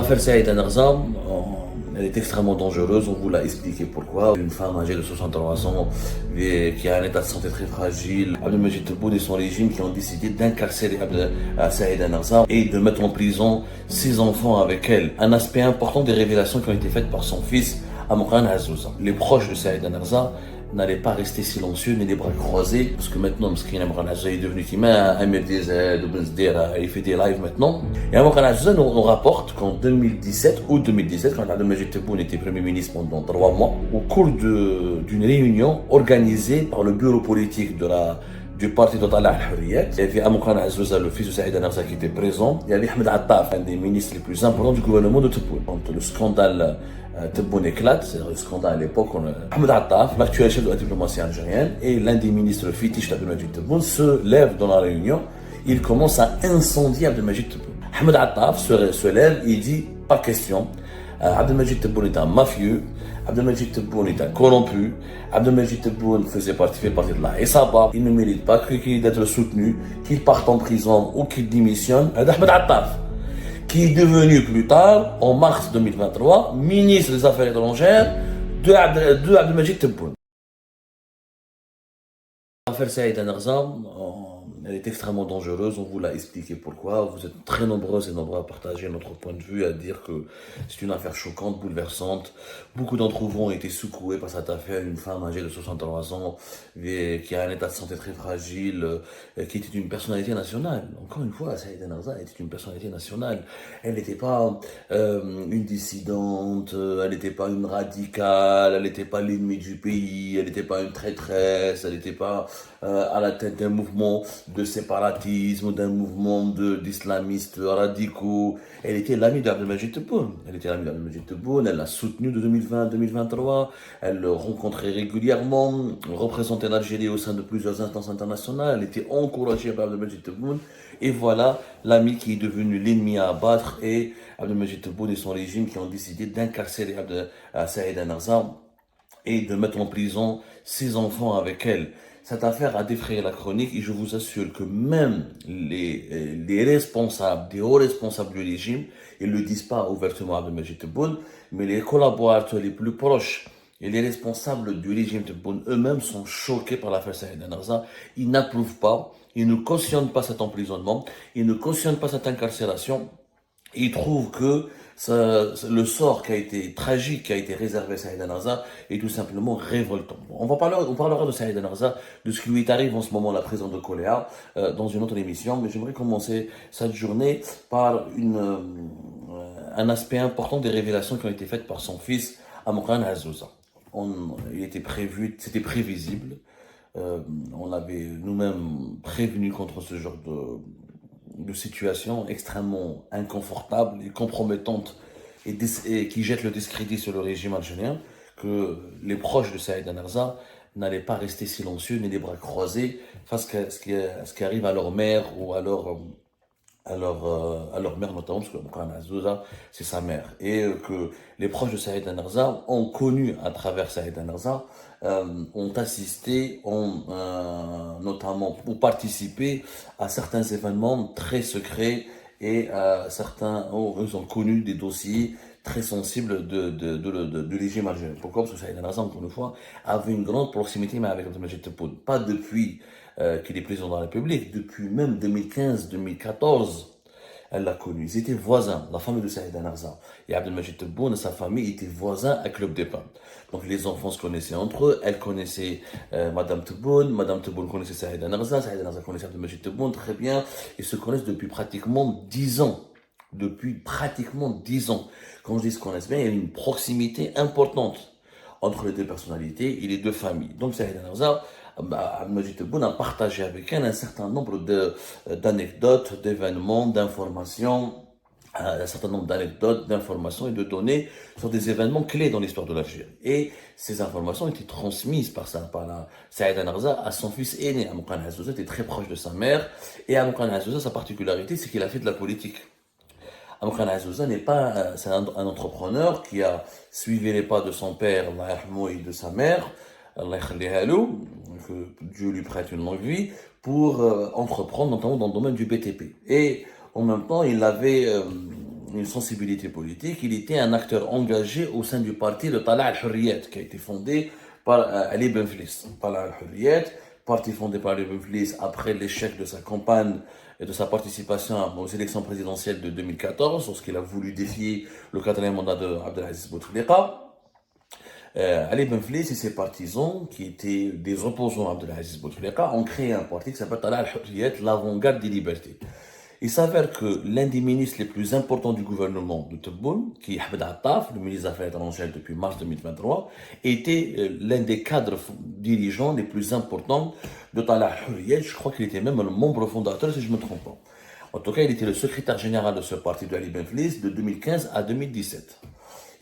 L'affaire Saïd Anarzam, elle est extrêmement dangereuse, on vous l'a expliqué pourquoi. Une femme âgée de 63 ans qui a un état de santé très fragile. Abdelmajid Tebboune et son régime qui ont décidé d'incarcérer Saïd Anarzam et de mettre en prison ses enfants avec elle. Un aspect important des révélations qui ont été faites par son fils Amran Azzouza. Les proches de Saïd Anarzam n'allait pas rester silencieux ni les bras croisés, parce que maintenant, Mskin Amran Azzouza est devenu qui met un MRDZ, il fait des lives maintenant. Et Amran Azzouza nous rapporte qu'en 2017, août 2017, quand Abdelmajid Tebboune était Premier ministre pendant 3 mois, au cours d'une réunion organisée par le bureau politique du parti de Talal al-Hurriyat. Il y avait Amran Azzouza, le fils de Saïd Anarzam, qui était présent. Il y avait Ahmed Attaf, un des ministres les plus importants du gouvernement de Tebboune. Quand le scandale Tebboune éclate, c'est le scandale à l'époque, Ahmed Attaf, l'actuel chef de la diplomatie algérienne, et l'un des ministres fétiches d'Abdelmajid Tebboune se lève dans la réunion. Il commence à incendier Abdelmajid Tebboune. Ahmed Attaf se lève et il dit pas question. Abdelmajid Tebboune est un mafieux. Abdelmajid Tebboune est un corrompu. Abdelmajid Tebboune fait partie de la Essaba. Il ne mérite pas d'être soutenu, qu'il parte en prison ou qu'il démissionne. Ahmed Attaf, qui est devenu plus tard, en mars 2023, ministre des Affaires étrangères de Abdelmajid Tebboune. L'affaire Saïd Anarzam, elle est extrêmement dangereuse, on vous l'a expliqué pourquoi. Vous êtes très nombreux et nombreux à partager notre point de vue, à dire que c'est une affaire choquante, bouleversante. Beaucoup d'entre vous ont été secoués par cette affaire. Une femme âgée de 63 ans, qui a un état de santé très fragile, qui était une personnalité nationale. Encore une fois, Saïd Anarzam était une personnalité nationale. Elle n'était pas une dissidente, elle n'était pas une radicale, elle n'était pas l'ennemi du pays, elle n'était pas une traîtresse, elle n'était pas à la tête d'un mouvement de séparatisme, d'un mouvement d'islamistes radicaux. Elle était l'amie d'Abdelmajid Tebboune. Elle l'a soutenu de 2020 à 2023. Elle le rencontrait régulièrement, représentait l'Algérie au sein de plusieurs instances internationales. Elle était encouragée par Abdelmajid Tebboune. Et voilà l'ami qui est devenu l'ennemi à abattre, et Abdelmajid Tebboune et son régime qui ont décidé d'incarcérer Saïd Anarzam et de mettre en prison ses enfants avec elle. Cette affaire a défrayé la chronique et je vous assure que même les responsables, des hauts responsables du régime, ils ne le disent pas ouvertement à Abdelmajid Tebboune, mais les collaborateurs les plus proches et les responsables du régime Tebboune eux-mêmes sont choqués par l'affaire Saïd Anarzam. Ils n'approuvent pas, ils ne cautionnent pas cet emprisonnement, ils ne cautionnent pas cette incarcération. Ils trouvent que le sort qui a été tragique, qui a été réservé à Saïd Anarzam, est tout simplement révoltant. On parlera de Saïd Anarzam, de ce qui lui arrive en ce moment à la prison de Koléa, dans une autre émission, mais j'aimerais commencer cette journée par un aspect important des révélations qui ont été faites par son fils, Amran Azzouza. C'était prévisible. On avait nous-mêmes prévenu contre ce genre de situation extrêmement inconfortable et compromettante et qui jette le discrédit sur le régime algérien, que les proches de Saïd Anarzam n'allaient pas rester silencieux ni les bras croisés face à ce qui arrive à leur mère ou à leur mère notamment, parce que Amran Azzouza, c'est sa mère. Et que les proches de Saïd Anarzam ont connu à travers Saïd Anarzam, ont assisté, notamment pour participer à certains événements très secrets et ils ont connu des dossiers très sensibles du régime algérien. Pourquoi? Parce que Saïd Anarzam, encore une fois, avait une grande proximité avec Abdelmajid Tebboune. Pas depuis qu'il est président de la République, depuis même 2015-2014. Elle l'a connu. Ils étaient voisins, la famille de Saïd Anarzam. Et Abdelmajid Tebboune et sa famille étaient voisins à Club des Pins. Donc les enfants se connaissaient entre eux. Elle connaissait Madame Tebboune connaissait Saïd Anarzam connaissait Abdelmajid Tebboune très bien. Ils se connaissent depuis pratiquement 10 ans. Quand je dis se connaissent bien, il y a une proximité importante entre les deux personnalités et les deux familles. Donc Saïd Anarzam, Abdelmajid Tebboune a partagé avec elle un certain nombre d'anecdotes, d'événements, d'informations, et de données sur des événements clés dans l'histoire de l'Algérie. Et ces informations ont été transmises par Saïd Anarzam à son fils aîné. Amran Azzouza était très proche de sa mère, et Amran Azzouza, sa particularité, c'est qu'il a fait de la politique. Amran Azzouza c'est un entrepreneur qui a suivi les pas de son père, Allah yarhamou, et de sa mère, Allah yakhlliha lou, que Dieu lui prête une longue vie, pour entreprendre notamment dans le domaine du BTP. Et en même temps, il avait une sensibilité politique, il était un acteur engagé au sein du parti de Tala al-Hurriyat, qui a été fondé par Ali Benflis. Tala al-Hurriyat, parti fondé par Ali Benflis après l'échec de sa campagne et de sa participation aux élections présidentielles de 2014, lorsqu'il a voulu défier le quatrième mandat de Abdelaziz Bouteflika. Ali Benflis et ses partisans, qui étaient des opposants à Abdelaziz Bouteflika, ont créé un parti qui s'appelle Tala al-Hurriyat, l'avant-garde des libertés. Il s'avère que l'un des ministres les plus importants du gouvernement de Tebboune, qui est Ahmed Attaf, le ministre des Affaires étrangères depuis mars 2023, était l'un des cadres dirigeants les plus importants de Tala al-Hurriyat. Je crois qu'il était même le membre fondateur, si je ne me trompe pas. En tout cas, il était le secrétaire général de ce parti de Ali Benflis de 2015 à 2017.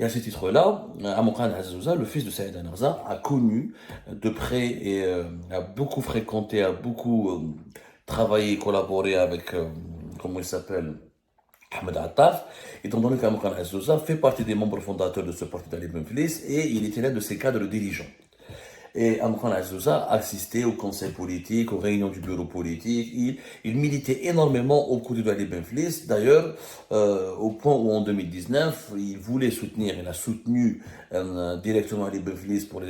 Et à ce titre-là, Amoukan Azzouza, le fils de Saïd Anarza, a connu de près et a beaucoup fréquenté, a beaucoup travaillé et collaboré avec, comment il s'appelle, Ahmed Attaf, étant donné qu'Amoukan Azzouza fait partie des membres fondateurs de ce parti d'Ali Benflis et il était l'un de ses cadres dirigeants. Et Amoukan Azzouza assistait au conseil politique, aux réunions du bureau politique. Il militait énormément aux côtés d'Ali Benflis. D'ailleurs, au point où en 2019, il voulait soutenir, il a soutenu directement Ali Benflis pour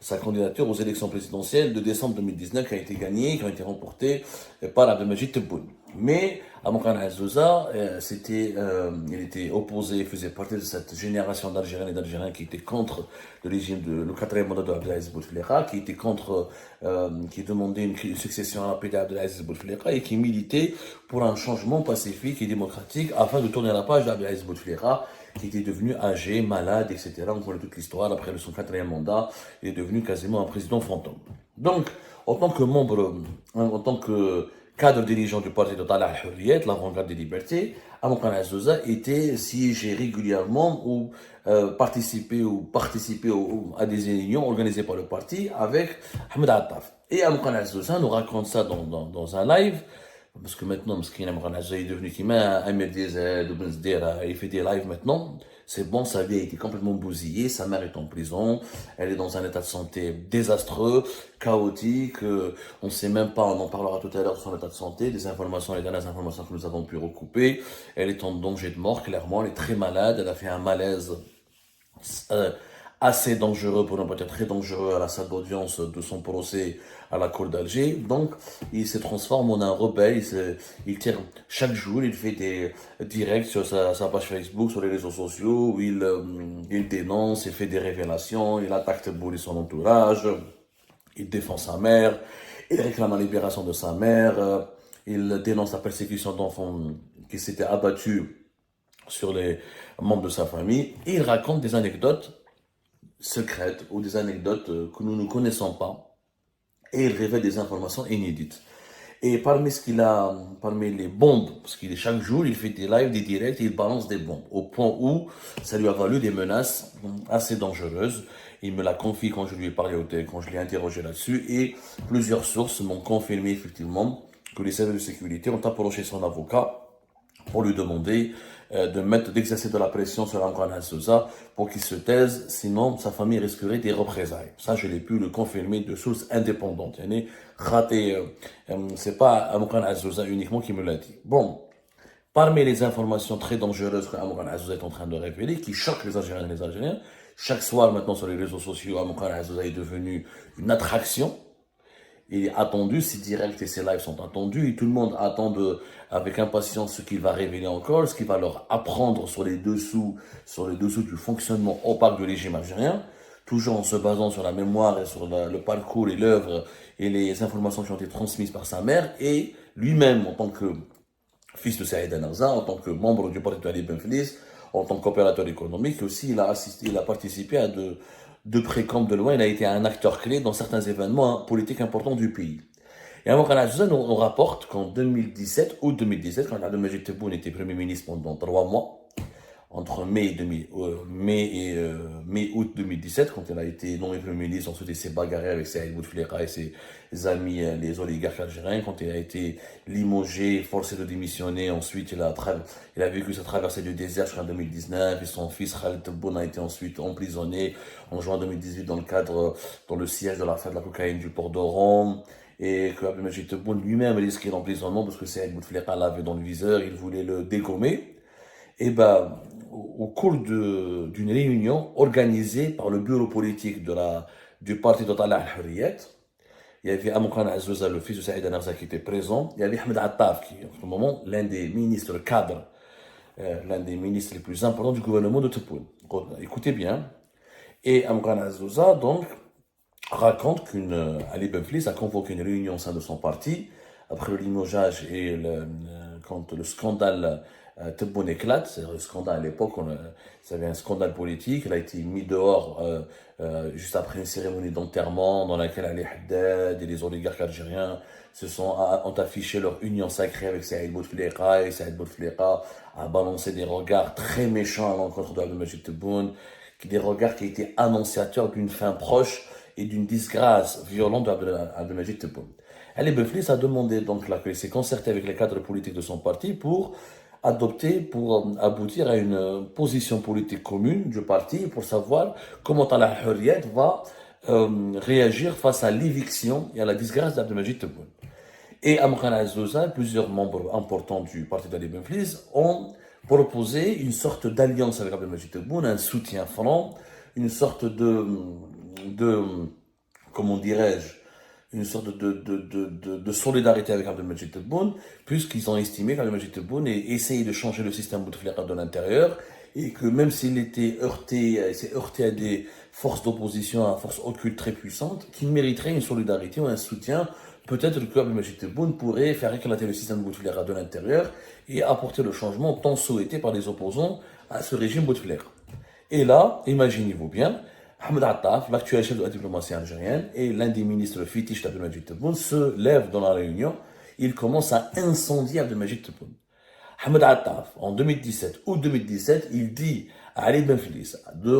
sa candidature aux élections présidentielles de décembre 2019 qui a été gagnée, qui ont été remportées par Abdelmajid Tebboune. Mais Amoukan Azzouza, il était opposé, il faisait partie de cette génération d'Algériens et d'Algériens qui étaient contre le régime le quatrième mandat de Abdelaziz Bouteflika, qui était contre, qui demandait une succession rapide à Abdelaziz Bouteflika et qui militait pour un changement pacifique et démocratique afin de tourner la page d'Abdelaziz Bouteflika, qui était devenu âgé, malade, etc. On connaît toute l'histoire. Après son quatrième mandat, il est devenu quasiment un président fantôme. Donc, en tant que membre, en tant que cadre dirigeant du parti de Tala al-Hurriyat, l'avant-garde des libertés, Amoukan Azzouza était siégé régulièrement ou participé à des réunions organisées par le parti avec Ahmed Attaf. Et Amoukan Azzouza nous raconte ça dans un live, parce que maintenant, Amoukan Azzouza est devenu un MDZ, il fait des lives maintenant. C'est bon, sa vie a été complètement bousillée, sa mère est en prison, elle est dans un état de santé désastreux, chaotique, on ne sait même pas, on en parlera tout à l'heure de son état de santé, les dernières informations que nous avons pu recouper, elle est en danger de mort, clairement, elle est très malade, elle a fait un malaise assez dangereux, pour ne pas dire très dangereux, à la salle d'audience de son procès à la cour d'Alger. Donc, il se transforme en un rebelle, il tire chaque jour, il fait des directs sur sa page Facebook, sur les réseaux sociaux, où il dénonce, il fait des révélations, il attaque Tebboune et son entourage, il défend sa mère, il réclame la libération de sa mère, il dénonce la persécution d'enfants qui s'étaient abattus sur les membres de sa famille, et il raconte des anecdotes secrètes ou des anecdotes que nous ne connaissons pas, et il révèle des informations inédites. Et parmi les bombes, parce qu'il chaque jour, il fait des lives, des directs, et il balance des bombes, au point où ça lui a valu des menaces assez dangereuses. Il me l'a confié quand je lui ai parlé quand je l'ai interrogé là-dessus, et plusieurs sources m'ont confirmé effectivement que les services de sécurité ont approché son avocat pour lui demander d'exercer de la pression sur Amoukan Azzouza pour qu'il se taise, sinon sa famille risquerait des représailles. Ça, je l'ai pu le confirmer de sources indépendantes. C'est pas Amoukan Azzouza uniquement qui me l'a dit. Bon, parmi les informations très dangereuses que Amoukan Azzouza est en train de révéler, qui choquent les Algériens et les Algériens, chaque soir maintenant sur les réseaux sociaux, Amoukan Azzouza est devenu une attraction. Il est attendu, ses directs et ses lives sont attendus, et tout le monde attend avec impatience ce qu'il va révéler encore, ce qu'il va leur apprendre sur les dessous du fonctionnement opaque du régime algérien, toujours en se basant sur la mémoire et sur le parcours et l'œuvre et les informations qui ont été transmises par sa mère, et lui-même en tant que fils de Saïd Anarza, en tant que membre du parti de Ali Benflis, en tant qu'opérateur économique aussi, il a participé à de près comme de loin, il a été un acteur clé dans certains événements politiques importants du pays. Et Amoukan Azzouza nous rapporte qu'en 2017, août 2017, quand Abdelmajid Tebboune était Premier ministre pendant 3 mois, entre mai-août 2017, quand il a été nommé Premier ministre, ensuite il s'est bagarré avec Saïd Bouteflika et ses amis, les oligarques algériens, quand il a été limogé, forcé de démissionner, ensuite il a vécu sa traversée du désert jusqu'en 2019, et son fils Khaled Tebboune a été ensuite emprisonné en juin 2018 dans le siège de l'affaire de la cocaïne du port d'Oran, et que Abdelmajid Tebboune lui-même risquait l'emprisonnement parce que Saïd Bouteflika l'avait dans le viseur, il voulait le dégommer. Et ben, au cours d'une réunion organisée par le bureau politique du parti de Talal al-Hurriyat, il y avait Amoukan Azzouza, le fils de Saïd Narza, qui était présent. Il y avait Ahmed Attaf, qui est en ce moment l'un des ministres cadres, l'un des ministres les plus importants du gouvernement de Tebboune. Écoutez bien. Et Amoukan Azzouza, donc, raconte qu'Ali Benflis a convoqué une réunion au sein de son parti après le limogeage et quand le scandale Tebboune éclate. C'est le scandale à l'époque, il y avait un scandale politique. Il a été mis dehors juste après une cérémonie d'enterrement dans laquelle Ali Haddad et les oligarques algériens ont affiché leur union sacrée avec Saïd Bouteflika, et Saïd Bouteflika a balancé des regards très méchants à l'encontre de Abdelmajid Tebboune, des regards qui étaient annonciateurs d'une fin proche et d'une disgrâce violente d'Abdelmajid Tebboune. Ali Benflis a demandé donc là qu'il s'est concerté avec les cadres politiques de son parti pour aboutir à une position politique commune du parti pour savoir comment Talal Hurriyat va réagir face à l'éviction et à la disgrâce d'Abdelmajid Tebboune. Et Amoukan Azzouza, plusieurs membres importants du parti d'Ali Benflis ont proposé une sorte d'alliance avec Abdelmajid Tebboune, un soutien franc, une sorte de comment dirais-je, une sorte de solidarité avec Abdelmajid Tebboune, puisqu'ils ont estimé qu'Abdelmajid Tebboune ait essayé de changer le système Bouteflika de l'intérieur, et que même s'il s'est heurté à des forces d'opposition, à forces occultes très puissantes, qu'il mériterait une solidarité ou un soutien. Peut-être que Abdelmajid Tebboune pourrait faire éclater le système Bouteflika de l'intérieur et apporter le changement tant souhaité par les opposants à ce régime Bouteflika. Et là, imaginez-vous bien, Ahmed Attaf, l'actuel chef de la diplomatie algérienne, et l'un des ministres fétiches d'Abdelmajid Tebboune se lèvent dans la réunion. Il commence à incendier Abdelmajid Tebboune. Ahmed Attaf, en 2017, août 2017, il dit à Ali Benflis,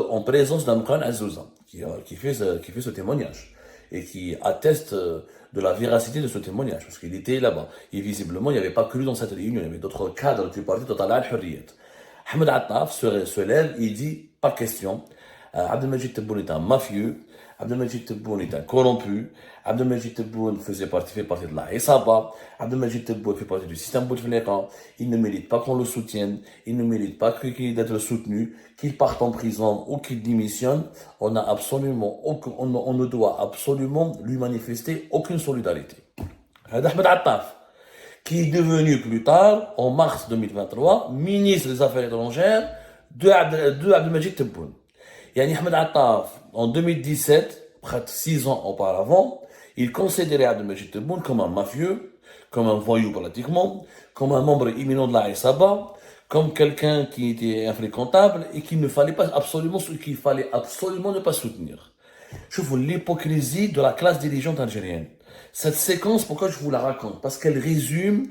en présence d'Amoukan Azzouza, qui fait ce témoignage, et qui atteste de la véracité de ce témoignage, parce qu'il était là-bas. Et visiblement, il n'y avait pas que lui dans cette réunion, il y avait d'autres cadres du parti de Talal al-Hurriyat. Ahmed Attaf se lève, il dit, pas question, Abdelmajid Tebboune est un mafieux, Abdelmajid Tebboune est un corrompu, Abdelmajid Tebboune fait partie de la Isaba, Abdelmajid Tebboune fait partie du système Bouteflika, il ne mérite pas qu'on le soutienne, il ne mérite pas d'être soutenu, qu'il parte en prison ou qu'il démissionne, on ne doit absolument lui manifester aucune solidarité. Ahmed Attaf, qui est devenu plus tard, en mars 2023, ministre des Affaires étrangères de Abdelmajid Tebboune. Yani Ahmed Attaf, en 2017, près de 6 ans auparavant, il considérait Abdelmajid Tebboune comme un mafieux, comme un voyou pratiquement, comme un membre imminent de la Isaba, comme quelqu'un qui était infréquentable et qu'il fallait absolument ne pas soutenir. Je vous l'hypocrisie de la classe dirigeante algérienne. Cette séquence, pourquoi je vous la raconte? Parce qu'elle résume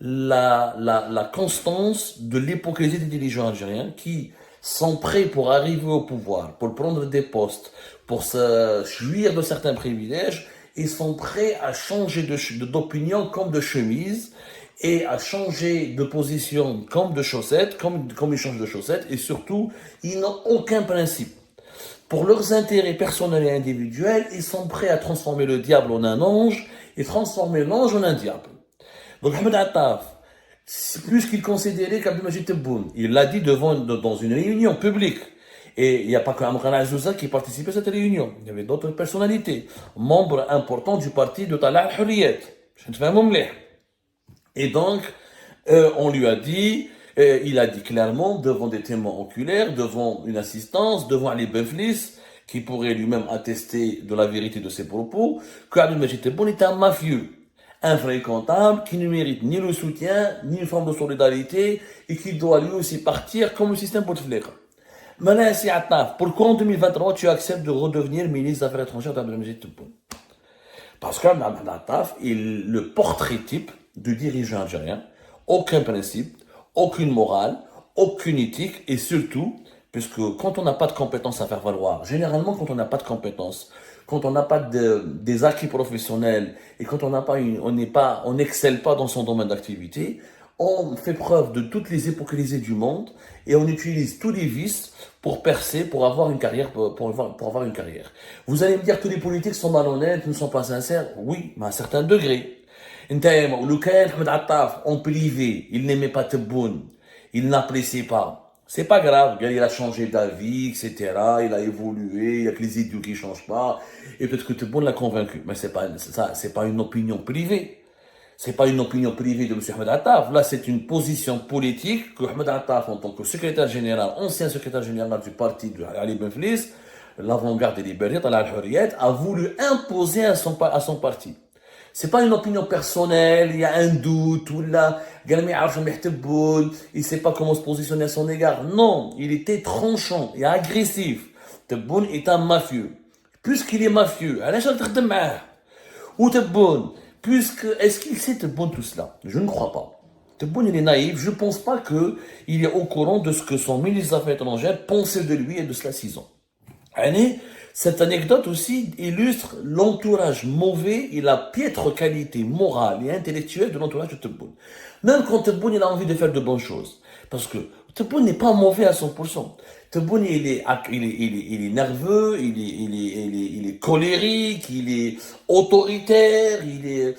la constance de l'hypocrisie des dirigeants algériens qui sont prêts pour arriver au pouvoir, pour prendre des postes, pour se jouir de certains privilèges, ils sont prêts à changer d'opinion comme de chemise et à changer de position comme de chaussettes, comme ils changent de chaussettes, et surtout, ils n'ont aucun principe. Pour leurs intérêts personnels et individuels, ils sont prêts à transformer le diable en un ange et transformer l'ange en un diable. Donc Ahmed Attaf, puisqu'il considérait qu'Abdelmajid Tebboune, il l'a dit dans une réunion publique, et il n'y a pas que Amoukan Azzouza qui participait à cette réunion, il y avait d'autres personnalités, membres importants du parti de Talal al-Hurriyat. Et donc, on lui a dit, il a dit clairement, devant des témoins oculaires, devant une assistance, devant Ali Benflis, qui pourrait lui-même attester de la vérité de ses propos, qu'Abdelmajid Tebboune est un mafieux, infréquentable, qui ne mérite ni le soutien, ni une forme de solidarité, et qui doit lui aussi partir comme le système Bouteflika. Maintenant, si Attaf, pourquoi en 2023 tu acceptes de redevenir ministre des Affaires étrangères d'Abdelmajid Tebboune? Parce qu'Ahmed Attaf est le portrait type du dirigeant algérien, aucun principe, aucune morale, aucune éthique, et surtout, puisque quand on n'a pas de compétences à faire valoir, généralement quand on n'a pas de compétences, quand on n'a pas des acquis professionnels et quand on n'excelle pas dans son domaine d'activité, on fait preuve de toutes les hypocrisies du monde et on utilise tous les vices pour percer, pour avoir une carrière, pour avoir une carrière. Vous allez me dire que les politiques sont malhonnêtes, ne sont pas sincères. Oui, mais à un certain degré. Le Ahmed Attaf, en privé, il n'aimait pas Tebboune. il n'apprécie pas. C'est pas grave, il a changé d'avis, etc. Il a évolué, il y a que les idiots qui changent pas. Et peut-être que Tebboune l'a convaincu. Mais c'est pas une opinion privée. C'est pas une opinion privée de M. Ahmed Attaf. Là, c'est une position politique que Ahmed Attaf, en tant que secrétaire général, ancien secrétaire général du parti de Ali Benflis, l'avant-garde des libertés, Talal Hurriyet, a voulu imposer à son parti. C'est pas une opinion personnelle, il y a un doute, ou là, il sait pas comment se positionner à son égard. Non, il était tranchant et agressif. Tebboune est un mafieux. Puisqu'il est mafieux, ou Tebboune, est-ce qu'il sait Tebboune tout cela? Je ne crois pas. Tebboune, il est naïf. Je ne pense pas qu'il est au courant de ce que son ministre des Affaires étrangères pensait de lui et de cela 6 ans. Cette anecdote aussi illustre l'entourage mauvais et la piètre qualité morale et intellectuelle de l'entourage de Tebboune. Même quand Tebboune il a envie de faire de bonnes choses. Parce que Tebboune n'est pas mauvais à 100%. Tebboune il est nerveux, il est colérique, il est autoritaire, il est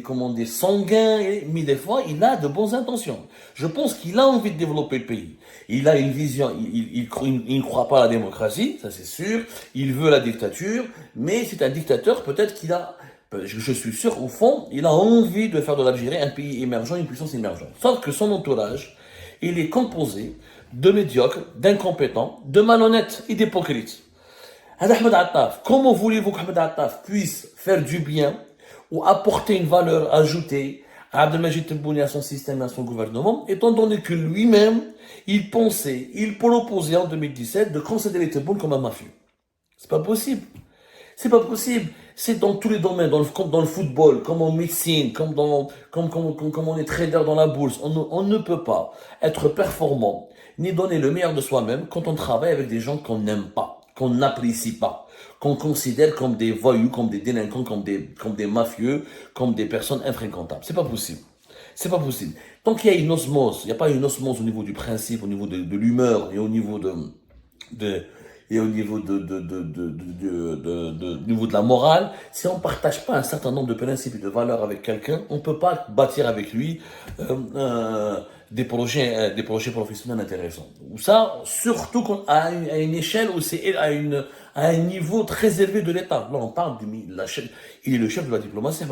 comment dire, sanguin, mais des fois il a de bonnes intentions. Je pense qu'il a envie de développer le pays. Il a une vision, il ne croit pas à la démocratie, ça c'est sûr. Il veut la dictature, mais c'est un dictateur peut-être qu'il a, je suis sûr au fond, il a envie de faire de l'Algérie un pays émergent, une puissance émergente. Sauf que son entourage, il est composé de médiocres, d'incompétents, de malhonnêtes et d'hypocrites. Ahmed Attaf, comment voulez-vous qu'Ahmed Attaf puisse faire du bien ou apporter une valeur ajoutée à Abdelmajid Tebboune et à son système et à son gouvernement, étant donné que lui-même, il proposait en 2017 de considérer Tebboune comme un mafieux. C'est pas possible. C'est pas possible. C'est dans tous les domaines, comme dans le football, comme en médecine, comme on est trader dans la bourse. On ne peut pas être performant, ni donner le meilleur de soi-même quand on travaille avec des gens qu'on n'aime pas, qu'on n'apprécie pas, qu'on considère comme des voyous, comme des délinquants, comme des mafieux, comme des personnes infréquentables. C'est pas possible. C'est pas possible. Tant qu'il y a une osmose, il n'y a pas une osmose au niveau du principe, au niveau de l'humeur et au niveau au niveau de la morale, si on ne partage pas un certain nombre de principes et de valeurs avec quelqu'un, on ne peut pas bâtir avec lui des projets professionnels intéressants. Ou ça, surtout à une échelle où c'est à un niveau très élevé de l'État. Là, on parle il est le chef de la diplomatie,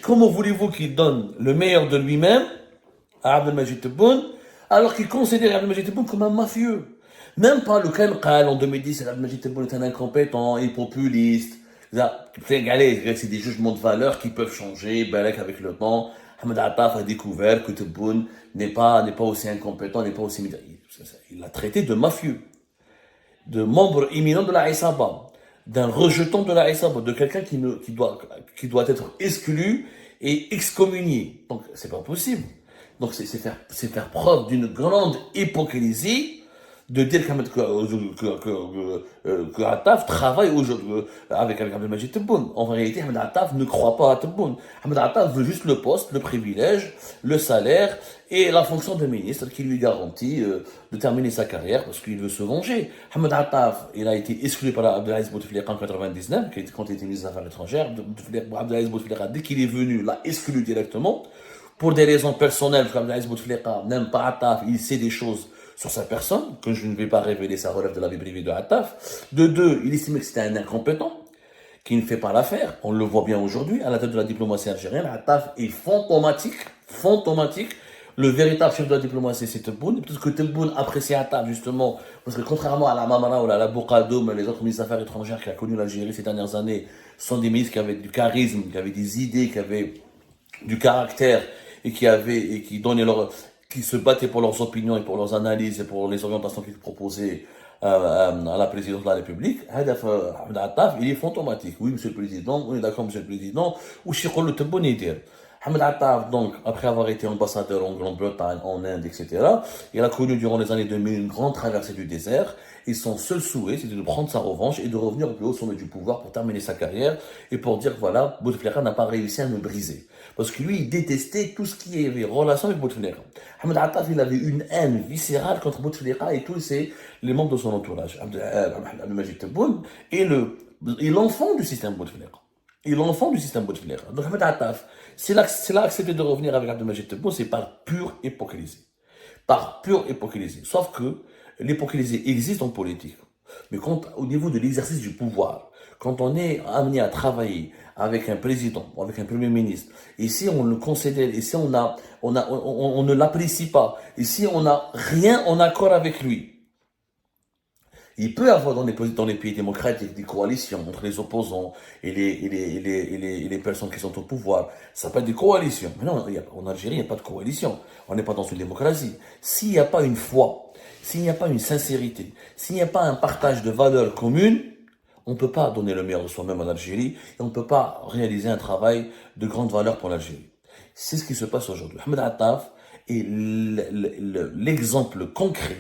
comment voulez-vous qu'il donne le meilleur de lui-même à Abdelmajid Tebboune, alors qu'il considère Abdelmajid Tebboune comme un mafieux? Même pas le Kemqal en 2010, Abdelmajid Tebboune est un incompétent, il est populiste. C'est des jugements de valeur qui peuvent changer, avec le temps. Ahmed Attaf a découvert que Tebboune n'est pas aussi incompétent, n'est pas aussi... Il l'a traité de mafieux, de membre éminent de la Isaba, d'un rejeton de la Isaba, de quelqu'un qui doit être exclu et excommunié. Donc, c'est pas possible. Donc, c'est faire preuve d'une grande hypocrisie de dire que Attaf travaille aujourd'hui avec Abdelmajid Tebboune. En réalité, Ahmed Attaf ne croit pas à Tebboune. Ahmed Attaf veut juste le poste, le privilège, le salaire et la fonction de ministre qui lui garantit de terminer sa carrière parce qu'il veut se venger. Ahmed Attaf, il a été exclu par Abdelaziz Bouteflika en 99, quand il était ministre des Affaires étrangères. Abdelaziz Bouteflika, dès qu'il est venu, l'a exclu directement. Pour des raisons personnelles, parce qu'Abdelaziz Bouteflika n'aime pas Attaf, il sait des choses sur sa personne, que je ne vais pas révéler, ça relève de la vie privée de Attaf. De deux, il estimait que c'était un incompétent, qui ne fait pas l'affaire. On le voit bien aujourd'hui, à la tête de la diplomatie algérienne. Attaf est fantomatique. Le véritable chef de la diplomatie, c'est Tebboune. Peut-être que Tebboune apprécie Attaf, justement, parce que contrairement à la Mamara ou à la Bourkadoum, les autres ministres des Affaires étrangères qui a connu l'Algérie ces dernières années, sont des ministres qui avaient du charisme, qui avaient des idées, qui avaient du caractère, et qui se battaient pour leurs opinions et pour leurs analyses et pour les orientations qu'ils proposaient à la présidence de la République. Ahmed Attaf, il est fantomatique. Oui, monsieur le président, on est d'accord, monsieur le président. Ou Chikhol le Tebboune dire. Ahmed Attaf, donc, après avoir été ambassadeur en Grande-Bretagne, en Inde, etc., il a connu durant les années 2000 une grande traversée du désert. Et son seul souhait, c'était de prendre sa revanche et de revenir au plus haut sommet du pouvoir pour terminer sa carrière et pour dire, voilà, Bouteflika n'a pas réussi à me briser. Parce que lui, il détestait tout ce qui avait relation avec Bouteflika. Ahmed Attaf, il avait une haine viscérale contre Bouteflika et tous les membres de son entourage. Abdelmajid Tebboune est l'enfant du système Bouteflika. Et l'enfant du système Bouteflika. Donc Ahmed Attaf, s'il a accepté de revenir avec Abdelmajid Tebboune, c'est par pure hypocrisie. Par pure hypocrisie. Sauf que l'hypocrisie existe en politique. Mais quand, au niveau de l'exercice du pouvoir, quand on est amené à travailler avec un président, ou avec un premier ministre, et si on le considère, et si on ne l'apprécie pas, et si on n'a rien en accord avec lui, il peut y avoir dans les pays démocratiques des coalitions entre les opposants et les personnes qui sont au pouvoir. Ça peut être des coalitions. Mais non, en Algérie, il n'y a pas de coalition. On n'est pas dans une démocratie. S'il n'y a pas une foi, s'il n'y a pas une sincérité, s'il n'y a pas un partage de valeurs communes, on ne peut pas donner le meilleur de soi-même en Algérie et on ne peut pas réaliser un travail de grande valeur pour l'Algérie. C'est ce qui se passe aujourd'hui. Ahmed Attaf est l'exemple concret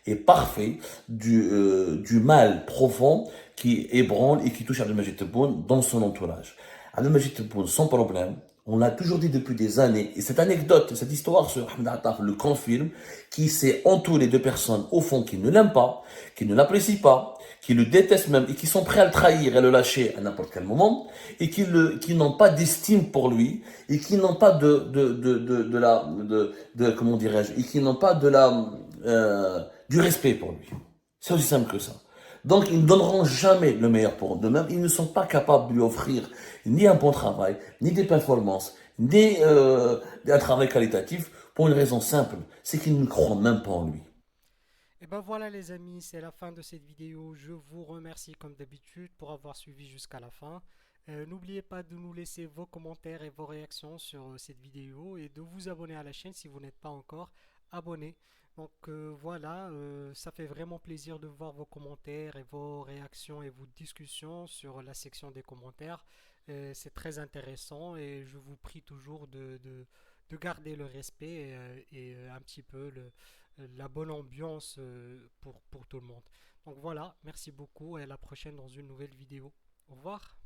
et parfait du mal profond qui ébranle et qui touche Abdelmajid Tebboune dans son entourage. Abdelmajid Tebboune, sans problème, on l'a toujours dit depuis des années, et cette anecdote, cette histoire sur Ahmed Attaf le confirme, qui s'est entouré de personnes au fond qui ne l'aiment pas, qui ne l'apprécient pas, qui le détestent même et qui sont prêts à le trahir et à le lâcher à n'importe quel moment et qui n'ont pas d'estime pour lui et qui n'ont pas comment dirais-je, et qui n'ont pas du respect pour lui. C'est aussi simple que ça. Donc, ils ne donneront jamais le meilleur pour eux-mêmes. Ils ne sont pas capables de lui offrir ni un bon travail, ni des performances, ni un travail qualitatif pour une raison simple, c'est qu'ils ne croient même pas en lui. Et ben voilà les amis, c'est la fin de cette vidéo. Je vous remercie comme d'habitude pour avoir suivi jusqu'à la fin. N'oubliez pas de nous laisser vos commentaires et vos réactions sur cette vidéo et de vous abonner à la chaîne si vous n'êtes pas encore abonné. Donc voilà, ça fait vraiment plaisir de voir vos commentaires et vos réactions et vos discussions sur la section des commentaires. C'est très intéressant et je vous prie toujours de garder le respect et un petit peu la bonne ambiance pour tout le monde. Donc voilà, merci beaucoup et à la prochaine dans une nouvelle vidéo. Au revoir.